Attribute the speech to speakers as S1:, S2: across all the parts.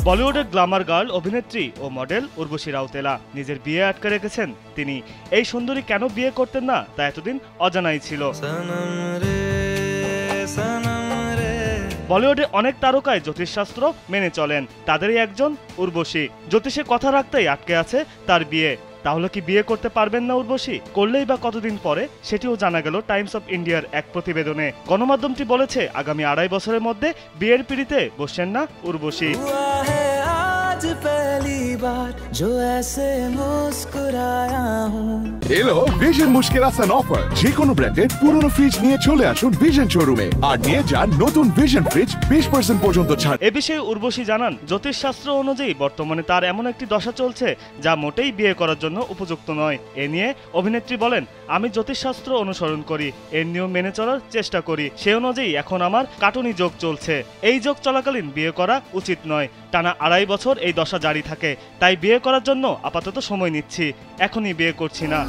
S1: বলিউডের Glamour girl অভিনেত্রী ও model Urvashi Rautela নিজের বিয়ে আটকে রেখেছেন। তিনি এই সুন্দরী কেন বিয়ে করতেন না তা এতদিন অজানাই ছিল। বলিউডে অনেক তারকায় জ্যোতিষশাস্ত্র মেনে চলেন, তাদেরই একজন উর্বশী। জ্যোতিষে কথা রাখতেই আটকে আছে তার বিয়ে। তাহলে কি বিয়ে করতে পারবেন না উর্বশী? করলেই বা কতদিন পরে, সেটিও জানা গেল টাইমস অফ ইন্ডিয়ার এক প্রতিবেদনে। গণমাধ্যমটি বলেছে আগামী 2.5 বছরের মধ্যে বিয়ের পিঁড়িতে বসছেন না উর্বশী।
S2: এলো ভিশন মুশকিল আসান অফার। যে কোনো ব্র্যান্ডের পুরনো ফ্রিজ নিয়ে চলে আসুন ভিশন শোরুমে আর নিয়ে যান নতুন ভিশন ফ্রিজ 20% পর্যন্ত ছাড়।
S1: এ বিষয়ে উর্বশী জানান, জ্যোতিষশাস্ত্র অনুযায়ী বর্তমানে তার এমন একটি দশা চলছে যা মোটেই বিয়ে করার জন্য উপযুক্ত নয়। এ নিয়ে অভিনেত্রী বলেন, আমি জ্যোতিষশাস্ত্র অনুসরণ করি, এর নিয়ম মেনে চলার চেষ্টা করি। সে অনুযায়ী এখন আমার কাটুনি যোগ চলছে। এই যোগ চলাকালীন বিয়ে করা উচিত নয়। টানা 2.5 বছর এই দশা জারি থাকে, তাই বিয়ে করার জন্য আপাতত সময় নিচ্ছি, এখনই বিয়ে করছি না।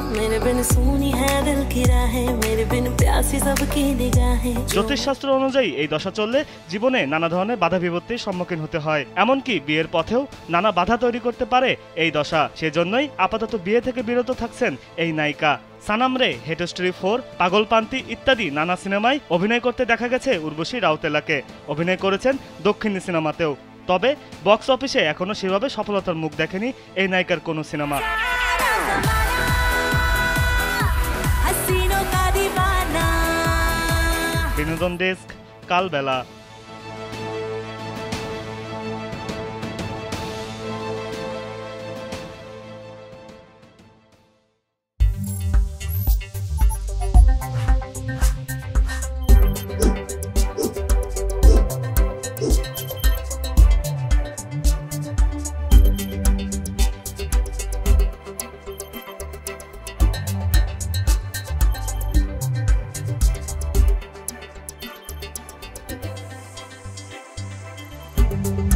S1: জ্যোতিষশাস্ত্র অনুযায়ী এই দশা চললে জীবনে নানা ধরনের বাধা বিপত্তির সম্মুখীন হতে হয়, এমনকি বিয়ের পথেও নানা বাধা তৈরি করতে পারে এই দশা। সেজন্যই আপাতত বিয়ে থেকে বিরত থাকছেন এই নায়িকা। সানাম রে, হেড স্টোরি 4, পাগলপান্তি ইত্যাদি নানা সিনেমায় অভিনয় করতে দেখা গেছে উর্বশী রাউতেলাকে। অভিনয় করেছেন দক্ষিণী সিনেমাতেও। তবে বক্স অফিসে এখনো সেভাবে সফলতার মুখ দেখেনি এই নায়িকার কোনো সিনেমা। বিনোদন ডেস্ক, কালবেলা।
S3: Thank you.